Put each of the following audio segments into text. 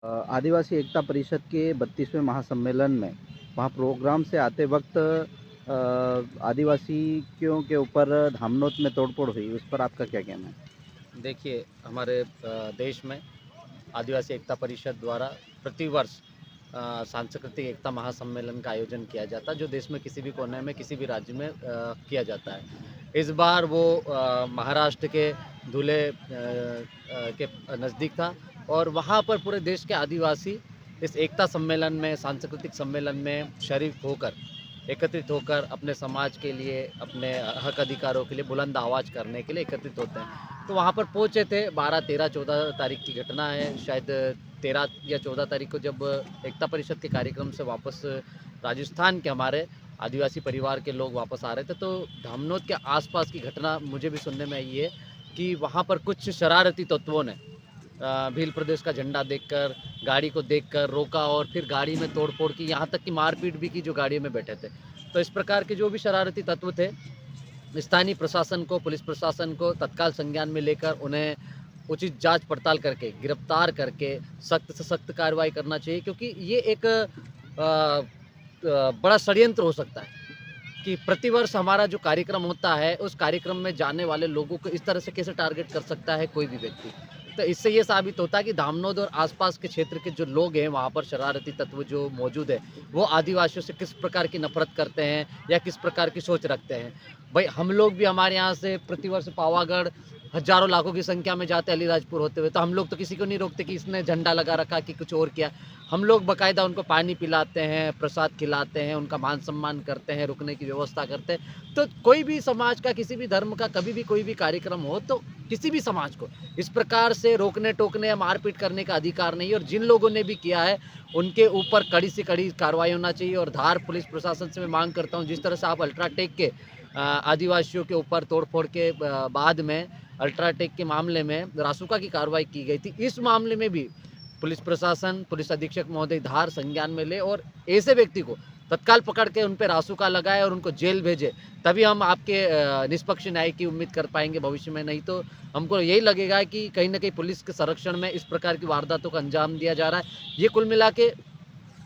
आदिवासी एकता परिषद के 32वें महासम्मेलन में वहाँ प्रोग्राम से आते वक्त आदिवासियों के ऊपर धामनोत में तोड़फोड़ हुई, उस पर आपका क्या कहना है? देखिए, हमारे देश में आदिवासी एकता परिषद द्वारा प्रतिवर्ष सांस्कृतिक एकता महासम्मेलन का आयोजन किया जाता है, जो देश में किसी भी कोने में, किसी भी राज्य में किया जाता है। इस बार वो महाराष्ट्र के धुले के नज़दीक था और वहाँ पर पूरे देश के आदिवासी इस एकता सम्मेलन में, सांस्कृतिक सम्मेलन में शरीक होकर, एकत्रित होकर अपने समाज के लिए, अपने हक अधिकारों के लिए बुलंद आवाज़ करने के लिए एकत्रित होते हैं। तो वहाँ पर पहुँचे थे 12, 13, 14 तारीख की घटना है। शायद 13 या 14 तारीख को जब एकता परिषद के कार्यक्रम से वापस राजस्थान के हमारे आदिवासी परिवार के लोग वापस आ रहे थे, तो धामनोद के आसपास की घटना मुझे भी सुनने में आई है कि वहाँ पर कुछ शरारती तत्वों ने भील प्रदेश का झंडा देखकर, गाड़ी को देखकर रोका और फिर गाड़ी में तोड़-फोड़ की, यहाँ तक कि मारपीट भी की जो गाड़ियों में बैठे थे। तो इस प्रकार के जो भी शरारती तत्व थे, स्थानीय प्रशासन को, पुलिस प्रशासन को तत्काल संज्ञान में लेकर उन्हें उचित जाँच पड़ताल करके, गिरफ्तार करके सख्त से सख्त कार्रवाई करना चाहिए, क्योंकि ये एक बड़ा षड्यंत्र हो सकता है कि प्रतिवर्ष हमारा जो कार्यक्रम होता है, उस कार्यक्रम में जाने वाले लोगों को इस तरह से कैसे टारगेट कर सकता है कोई भी व्यक्ति। तो इससे ये साबित होता है कि धामनोद और आसपास के क्षेत्र के जो लोग हैं, वहाँ पर शरारती तत्व जो मौजूद है, वो आदिवासियों से किस प्रकार की नफ़रत करते हैं या किस प्रकार की सोच रखते हैं। भई हम लोग भी हमारे यहाँ से प्रतिवर्ष पावागढ़ हज़ारों लाखों की संख्या में जाते हैं अलीराजपुर होते हुए, तो हम लोग तो किसी को नहीं रोकते कि इसने झंडा लगा रखा कि कुछ और किया। हम लोग बाकायदा उनको पानी पिलाते हैं, प्रसाद खिलाते हैं, उनका मान-सम्मान करते हैं, रुकने की व्यवस्था करते हैं। तो कोई भी समाज का, किसी भी धर्म का कभी भी कोई भी कार्यक्रम हो, तो किसी भी समाज को इस प्रकार से रोकने-टोकने या मारपीट करने का अधिकार नहीं है, और जिन लोगों ने भी किया है, उनके ऊपर कड़ी से कड़ी कार्रवाई होना चाहिए। और धार पुलिस प्रशासन से मैं माँग करता हूँ, जिस तरह से आप अल्ट्राटेक के आदिवासियों के ऊपर तोड़-फोड़ के बाद में अल्ट्राटेक के मामले में रासुका की कार्रवाई की गई थी, इस मामले में भी पुलिस प्रशासन, पुलिस अधीक्षक महोदय धार संज्ञान में ले और ऐसे व्यक्ति को तत्काल पकड़ के उन पे रासुका लगाए और उनको जेल भेजे। तभी हम आपके निष्पक्ष न्याय की उम्मीद कर पाएँगे भविष्य में, नहीं तो हमको यही लगेगा कि कहीं न कहीं पुलिस के संरक्षण में इस प्रकार की वारदातों को अंजाम दिया जा रहा है। ये कुल मिला के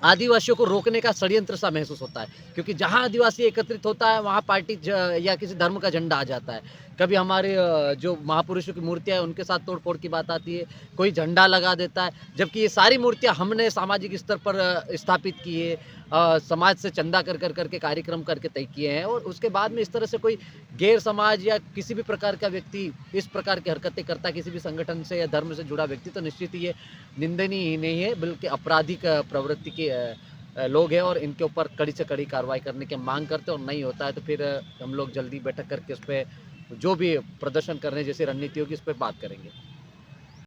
आदिवासियों को रोकने का षड्यंत्र सा महसूस होता है, क्योंकि जहाँ आदिवासी एकत्रित होता है, वहाँ पार्टी या किसी धर्म का झंडा आ जाता है। कभी हमारे जो महापुरुषों की मूर्तियाँ हैं, उनके साथ तोड़-फोड़ की बात आती है, कोई झंडा लगा देता है, जबकि ये सारी मूर्तियाँ हमने सामाजिक स्तर पर स्थापित की है, समाज से चंदा कर के कार्यक्रम करके तय किए हैं, और उसके बाद में इस तरह से कोई गैर समाज या किसी भी प्रकार का व्यक्ति इस प्रकार की हरकतें करता है, किसी भी संगठन से या धर्म से जुड़ा व्यक्ति, तो निश्चित ही ये निंदनीय ही नहीं है, बल्कि आपराधिक प्रवृत्ति के लोग हैं, और इनके ऊपर कड़ी से कड़ी कार्रवाई करने की माँग करते हैं। और नहीं होता है तो फिर हम लोग जल्दी बैठक करके उस पे जो भी प्रदर्शन करने जैसी रणनीति होगी, उस पे बात करेंगे।